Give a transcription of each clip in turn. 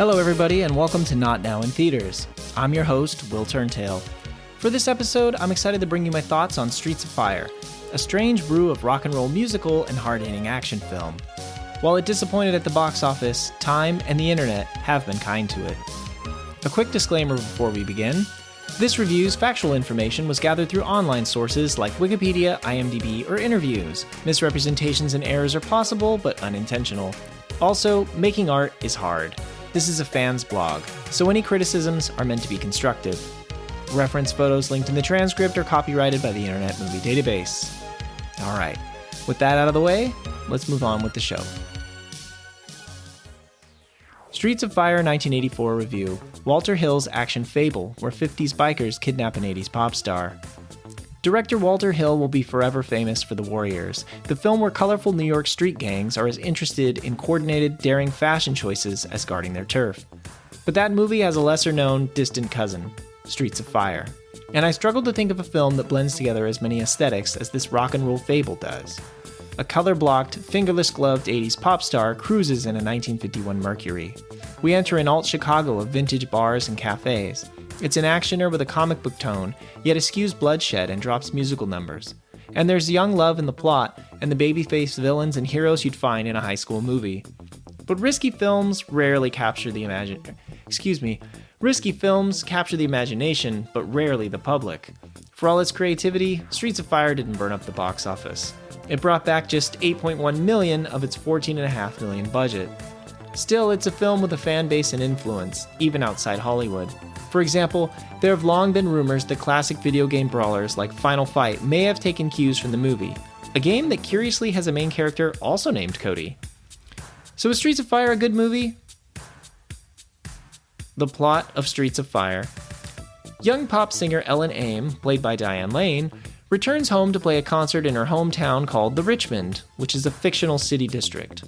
Hello everybody and welcome to Not Now in Theaters. I'm your host, Will Turntail. For this episode, I'm excited to bring you my thoughts on Streets of Fire, a strange brew of rock and roll musical and hard-hitting action film. While it disappointed at the box office, time and the internet have been kind to it. A quick disclaimer before we begin. This review's factual information was gathered through online sources like Wikipedia, IMDb, or interviews. Misrepresentations and errors are possible, but unintentional. Also, making art is hard. This is a fan's blog, so any criticisms are meant to be constructive. Reference photos linked in the transcript are copyrighted by the Internet Movie Database. Alright, with that out of the way, let's move on with the show. Streets of Fire 1984 review, Walter Hill's action fable where 50s bikers kidnap an 80s pop star. Director Walter Hill will be forever famous for The Warriors, the film where colorful New York street gangs are as interested in coordinated, daring fashion choices as guarding their turf. But that movie has a lesser-known, distant cousin, Streets of Fire. And I struggled to think of a film that blends together as many aesthetics as this rock and roll fable does. A color-blocked, fingerless-gloved 80s pop star cruises in a 1951 Mercury. We enter an alt-Chicago of vintage bars and cafes. It's an actioner with a comic book tone, yet eschews bloodshed and drops musical numbers. And there's young love in the plot, and the baby-faced villains and heroes you'd find in a high school movie. But risky films capture the imagination, but rarely the public. For all its creativity, Streets of Fire didn't burn up the box office. It brought back just $8.1 million of its $14.5 million budget. Still, it's a film with a fan base and influence, even outside Hollywood. For example, there have long been rumors that classic video game brawlers like Final Fight may have taken cues from the movie, a game that curiously has a main character also named Cody. So is Streets of Fire a good movie? The plot of Streets of Fire. Young pop singer Ellen Aim, played by Diane Lane, returns home to play a concert in her hometown called the Richmond, which is a fictional city district.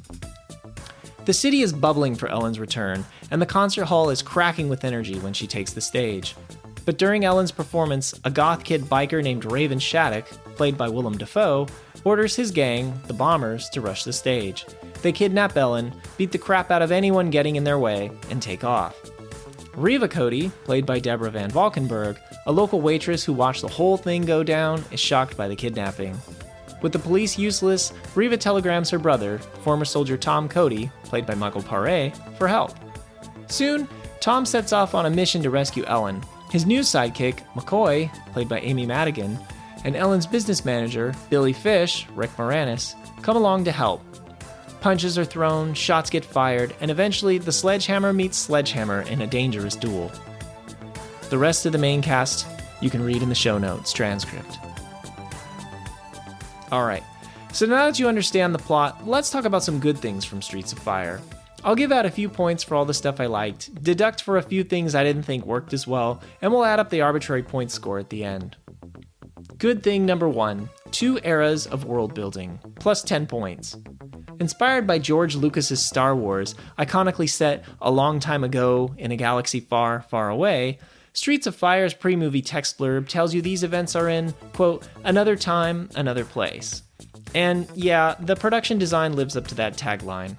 The city is bubbling for Ellen's return, and the concert hall is cracking with energy when she takes the stage. But during Ellen's performance, a goth kid biker named Raven Shattuck, played by Willem Dafoe, orders his gang, the Bombers, to rush the stage. They kidnap Ellen, beat the crap out of anyone getting in their way, and take off. Reva Cody, played by Deborah Van Valkenburg, a local waitress who watched the whole thing go down, is shocked by the kidnapping. With the police useless, Reva telegrams her brother, former soldier Tom Cody, played by Michael Paré, for help. Soon, Tom sets off on a mission to rescue Ellen. His new sidekick, McCoy, played by Amy Madigan, and Ellen's business manager, Billy Fish, Rick Moranis, come along to help. Punches are thrown, shots get fired, and eventually the sledgehammer meets sledgehammer in a dangerous duel. The rest of the main cast you can read in the show notes transcript. Alright, so now that you understand the plot, let's talk about some good things from Streets of Fire. I'll give out a few points for all the stuff I liked, deduct for a few things I didn't think worked as well, and we'll add up the arbitrary point score at the end. Good thing number 1, 2 eras of world building, plus 10 points. Inspired by George Lucas's Star Wars, iconically set a long time ago in a galaxy far, far away, Streets of Fire's pre-movie text blurb tells you these events are in, quote, another time, another place. And yeah, the production design lives up to that tagline.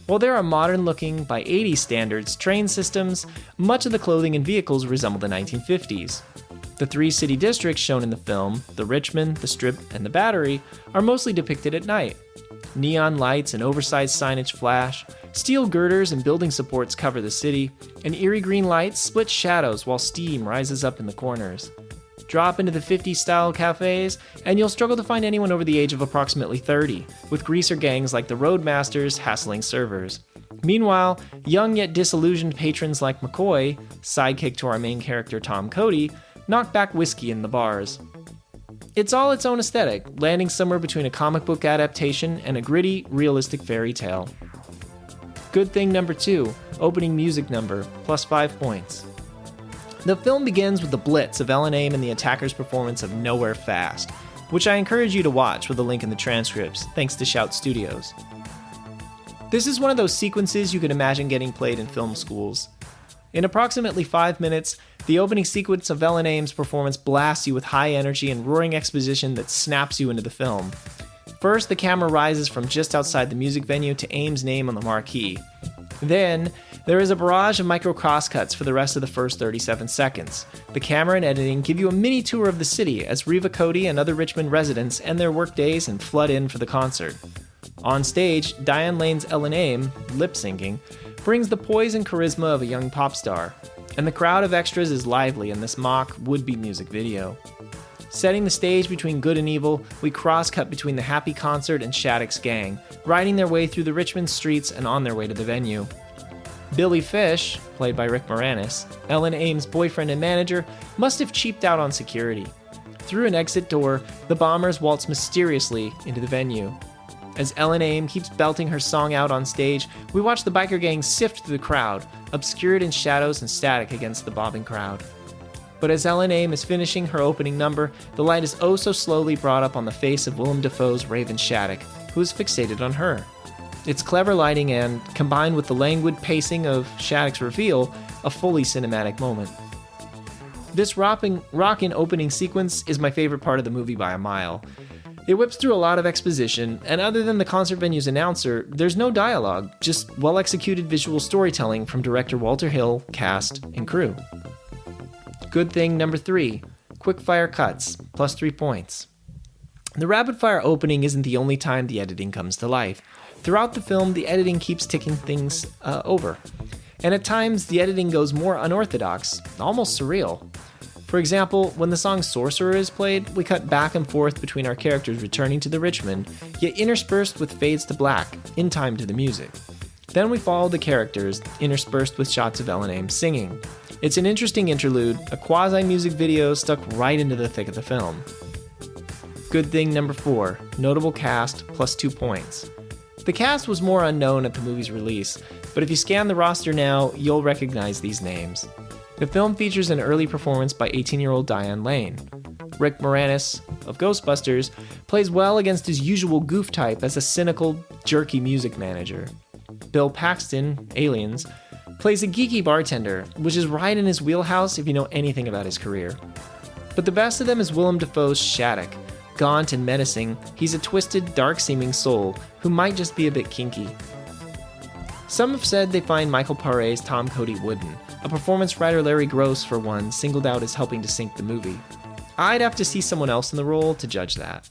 While there are modern-looking, by 80s standards, train systems, much of the clothing and vehicles resemble the 1950s. The 3 city districts shown in the film, the Richmond, the Strip, and the Battery, are mostly depicted at night. Neon lights and oversized signage flash, steel girders and building supports cover the city, and eerie green lights split shadows while steam rises up in the corners. Drop into the 50s-style cafes, and you'll struggle to find anyone over the age of approximately 30, with greaser gangs like the Roadmasters hassling servers. Meanwhile, young yet disillusioned patrons like McCoy, sidekick to our main character Tom Cody, knock back whiskey in the bars. It's all its own aesthetic, landing somewhere between a comic book adaptation and a gritty, realistic fairy tale. Good thing number 2, opening music number, plus 5 points. The film begins with the blitz of Ellen Aim and the attacker's performance of Nowhere Fast, which I encourage you to watch with a link in the transcripts, thanks to Shout Studios. This is one of those sequences you can imagine getting played in film schools. In approximately 5 minutes, the opening sequence of Ellen Aim's performance blasts you with high energy and roaring exposition that snaps you into the film. First, the camera rises from just outside the music venue to Aim's name on the marquee. Then, there is a barrage of micro crosscuts for the rest of the first 37 seconds. The camera and editing give you a mini tour of the city as Reva Cody and other Richmond residents end their workdays and flood in for the concert. On stage, Diane Lane's Ellen Aim, lip-syncing, brings the poise and charisma of a young pop star, and the crowd of extras is lively in this mock, would-be music video. Setting the stage between good and evil, we cross-cut between the happy concert and Shattuck's gang, riding their way through the Richmond streets and on their way to the venue. Billy Fish, played by Rick Moranis, Ellen Aim's boyfriend and manager, must have cheaped out on security. Through an exit door, the bombers waltz mysteriously into the venue. As Ellen Aim keeps belting her song out on stage, we watch the biker gang sift through the crowd, obscured in shadows and static against the bobbing crowd. But as Ellen Aim is finishing her opening number, the light is oh so slowly brought up on the face of Willem Dafoe's Raven Shattuck, who is fixated on her. It's clever lighting and, combined with the languid pacing of Shattuck's reveal, a fully cinematic moment. This rockin' opening sequence is my favorite part of the movie by a mile. It whips through a lot of exposition, and other than the concert venue's announcer, there's no dialogue, just well-executed visual storytelling from director Walter Hill, cast, and crew. Good thing number 3, quick-fire cuts, plus 3 points. The rapid-fire opening isn't the only time the editing comes to life. Throughout the film, the editing keeps ticking things over. And at times, the editing goes more unorthodox, almost surreal. For example, when the song Sorcerer is played, we cut back and forth between our characters returning to the Richmond, yet interspersed with fades to black, in time to the music. Then we follow the characters, interspersed with shots of Ellen Aim singing. It's an interesting interlude, a quasi-music video stuck right into the thick of the film. Good thing number 4, notable cast, plus 2 points. The cast was more unknown at the movie's release, but if you scan the roster now, you'll recognize these names. The film features an early performance by 18-year-old Diane Lane. Rick Moranis, of Ghostbusters, plays well against his usual goof type as a cynical, jerky music manager. Bill Paxton, Aliens, plays a geeky bartender, which is right in his wheelhouse if you know anything about his career. But the best of them is Willem Dafoe's Shattuck. Gaunt and menacing, he's a twisted, dark-seeming soul who might just be a bit kinky. Some have said they find Michael Paré's Tom Cody wooden. A performance writer Larry Gross, for one, singled out as helping to sink the movie. I'd have to see someone else in the role to judge that.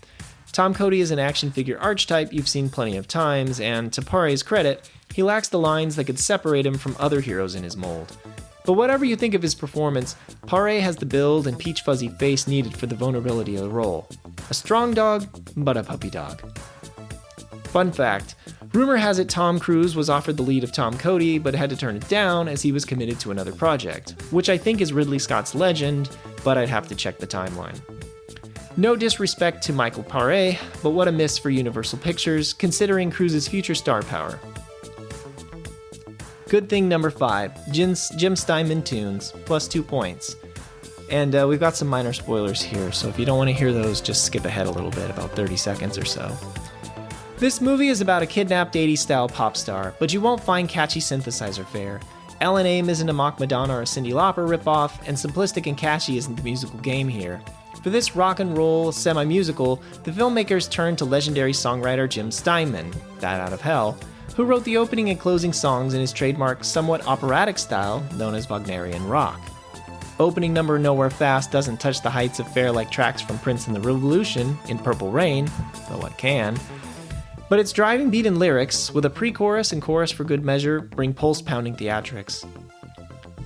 Tom Cody is an action figure archetype you've seen plenty of times, and to Paré's credit, he lacks the lines that could separate him from other heroes in his mold. But whatever you think of his performance, Paré has the build and peach fuzzy face needed for the vulnerability of the role. A strong dog, but a puppy dog. Fun fact, rumor has it Tom Cruise was offered the lead of Tom Cody, but had to turn it down as he was committed to another project, which I think is Ridley Scott's Legend, but I'd have to check the timeline. No disrespect to Michael Paré, but what a miss for Universal Pictures, considering Cruise's future star power. Good thing number 5, Jim Steinman tunes, plus 2 points. And we've got some minor spoilers here, so if you don't want to hear those, just skip ahead a little bit, about 30 seconds or so. This movie is about a kidnapped 80s-style pop star, but you won't find catchy synthesizer fare. Ellen Aim isn't a mock Madonna or a Cyndi Lauper ripoff, and simplistic and catchy isn't the musical game here. For this rock and roll semi-musical, the filmmakers turned to legendary songwriter Jim Steinman, Bat Out of Hell, who wrote the opening and closing songs in his trademark somewhat operatic style known as Wagnerian rock. Opening number Nowhere Fast doesn't touch the heights of fare-like tracks from Prince and the Revolution in Purple Rain, though it can, but its driving beat and lyrics, with a pre-chorus and chorus for good measure, bring pulse-pounding theatrics.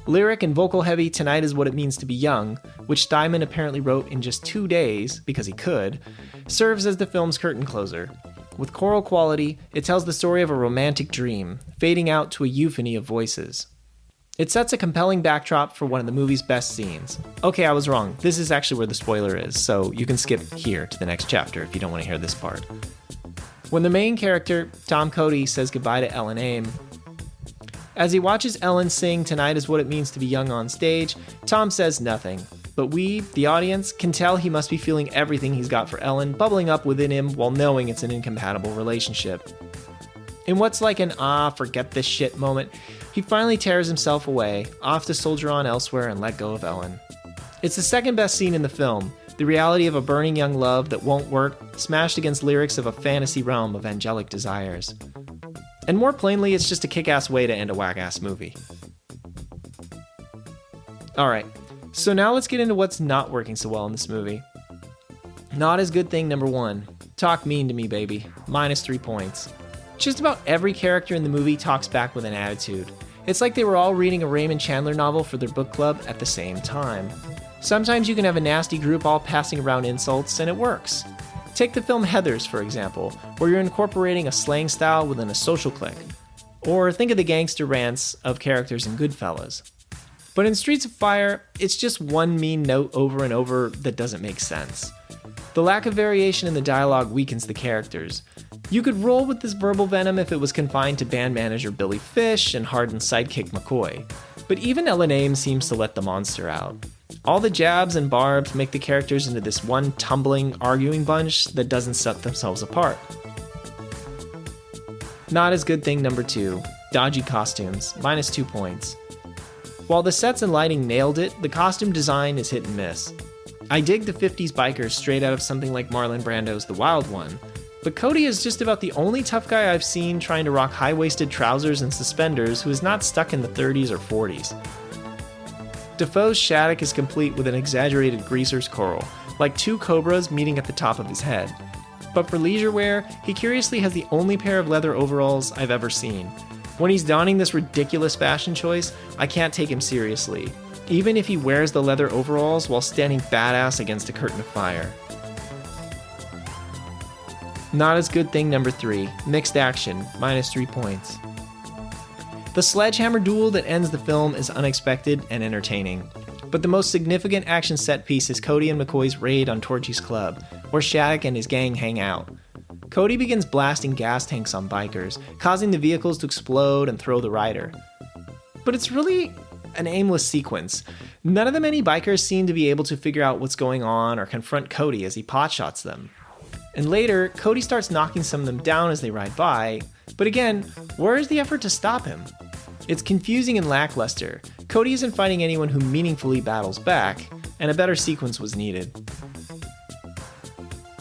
Lyric and vocal-heavy Tonight Is What It Means to Be Young, which Steinman apparently wrote in just 2 days, because he could, serves as the film's curtain closer. With choral quality, it tells the story of a romantic dream, fading out to a euphony of voices. It sets a compelling backdrop for one of the movie's best scenes. Okay, I was wrong. This is actually where the spoiler is, so you can skip here to the next chapter if you don't want to hear this part. When the main character, Tom Cody, says goodbye to Ellen Aim, as he watches Ellen sing Tonight Is What It Means to Be Young on stage, Tom says nothing. But we, the audience, can tell he must be feeling everything he's got for Ellen bubbling up within him while knowing it's an incompatible relationship. In what's like an forget this shit moment, he finally tears himself away, off to soldier on elsewhere and let go of Ellen. It's the second best scene in the film, the reality of a burning young love that won't work, smashed against lyrics of a fantasy realm of angelic desires. And more plainly, it's just a kick-ass way to end a whack-ass movie. Alright, so now let's get into what's not working so well in this movie. Not as good thing number 1. Talk mean to me, baby. -3 points. Just about every character in the movie talks back with an attitude. It's like they were all reading a Raymond Chandler novel for their book club at the same time. Sometimes you can have a nasty group all passing around insults, and it works. Take the film Heathers, for example, where you're incorporating a slang style within a social clique. Or think of the gangster rants of characters in Goodfellas. But in Streets of Fire, it's just one mean note over and over that doesn't make sense. The lack of variation in the dialogue weakens the characters. You could roll with this verbal venom if it was confined to band manager Billy Fish and hardened sidekick McCoy. But even Ellen Ames seems to let the monster out. All the jabs and barbs make the characters into this one tumbling, arguing bunch that doesn't set themselves apart. Not as good thing number 2. Dodgy costumes, -2 points. While the sets and lighting nailed it, the costume design is hit and miss. I dig the 50s bikers straight out of something like Marlon Brando's The Wild One, but Cody is just about the only tough guy I've seen trying to rock high-waisted trousers and suspenders who is not stuck in the 30s or 40s. Dafoe's Shattuck is complete with an exaggerated greaser's coral, like 2 cobras meeting at the top of his head. But for leisure wear, he curiously has the only pair of leather overalls I've ever seen. When he's donning this ridiculous fashion choice, I can't take him seriously, even if he wears the leather overalls while standing badass against a curtain of fire. Not as good thing number 3, mixed action, -3 points. The sledgehammer duel that ends the film is unexpected and entertaining, but the most significant action set piece is Cody and McCoy's raid on Torchy's club, where Shattuck and his gang hang out. Cody begins blasting gas tanks on bikers, causing the vehicles to explode and throw the rider. But it's really an aimless sequence. None of the many bikers seem to be able to figure out what's going on or confront Cody as he potshots them. And later, Cody starts knocking some of them down as they ride by, but again, where is the effort to stop him? It's confusing and lackluster. Cody isn't fighting anyone who meaningfully battles back, and a better sequence was needed.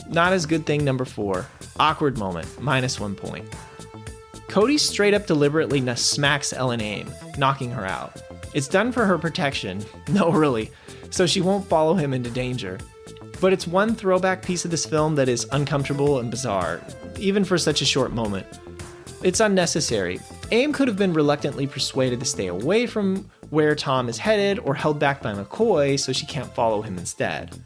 Not as good thing number 4, awkward moment, -1 point. Cody straight up deliberately smacks Ellen Aim, knocking her out. It's done for her protection, no really, so she won't follow him into danger. But it's one throwback piece of this film that is uncomfortable and bizarre, even for such a short moment. It's unnecessary. Aim could have been reluctantly persuaded to stay away from where Tom is headed or held back by McCoy so she can't follow him instead.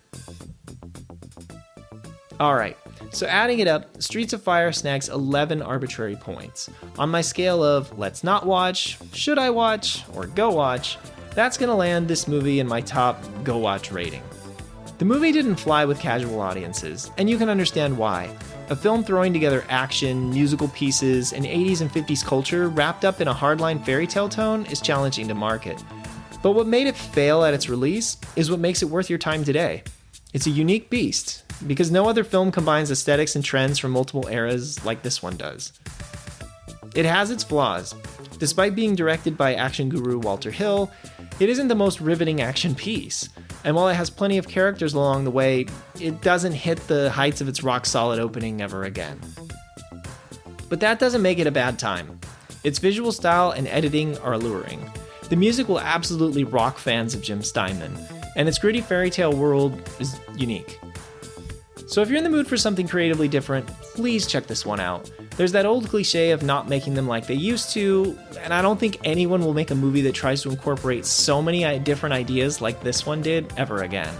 Alright, so adding it up, Streets of Fire snags 11 arbitrary points. On my scale of let's not watch, should I watch, or go watch, that's gonna land this movie in my top go watch rating. The movie didn't fly with casual audiences, and you can understand why. A film throwing together action, musical pieces, and 80s and 50s culture wrapped up in a hardline fairy tale tone is challenging to market. But what made it fail at its release is what makes it worth your time today. It's a unique beast, because no other film combines aesthetics and trends from multiple eras like this one does. It has its flaws. Despite being directed by action guru Walter Hill, it isn't the most riveting action piece. And while it has plenty of characters along the way, it doesn't hit the heights of its rock-solid opening ever again. But that doesn't make it a bad time. Its visual style and editing are alluring. The music will absolutely rock fans of Jim Steinman, and its gritty fairy tale world is unique. So if you're in the mood for something creatively different, please check this one out. There's that old cliche of not making them like they used to, and I don't think anyone will make a movie that tries to incorporate so many different ideas like this one did ever again.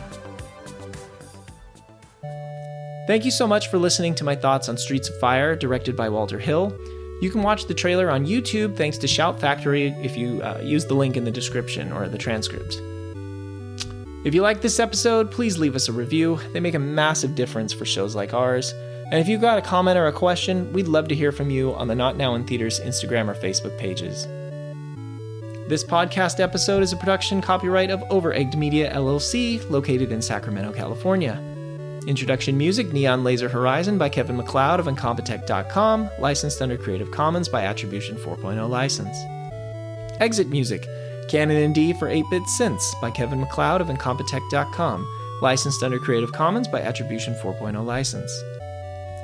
Thank you so much for listening to my thoughts on Streets of Fire, directed by Walter Hill. You can watch the trailer on YouTube thanks to Shout Factory if you use the link in the description or the transcript. If you like this episode, please leave us a review. They make a massive difference for shows like ours. And if you've got a comment or a question, we'd love to hear from you on the Not Now in Theaters Instagram or Facebook pages. This podcast episode is a production copyright of Overegged Media LLC, located in Sacramento, California. Introduction music, Neon Laser Horizon by Kevin MacLeod of Incompetech.com, licensed under Creative Commons by Attribution 4.0 license. Exit music, Canon and D for 8-Bit Synths by Kevin MacLeod of Incompetech.com, licensed under Creative Commons by Attribution 4.0 license.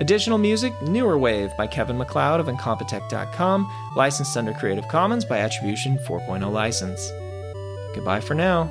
Additional music, Newer Wave by Kevin MacLeod of Incompetech.com, licensed under Creative Commons by Attribution 4.0 license. Goodbye for now.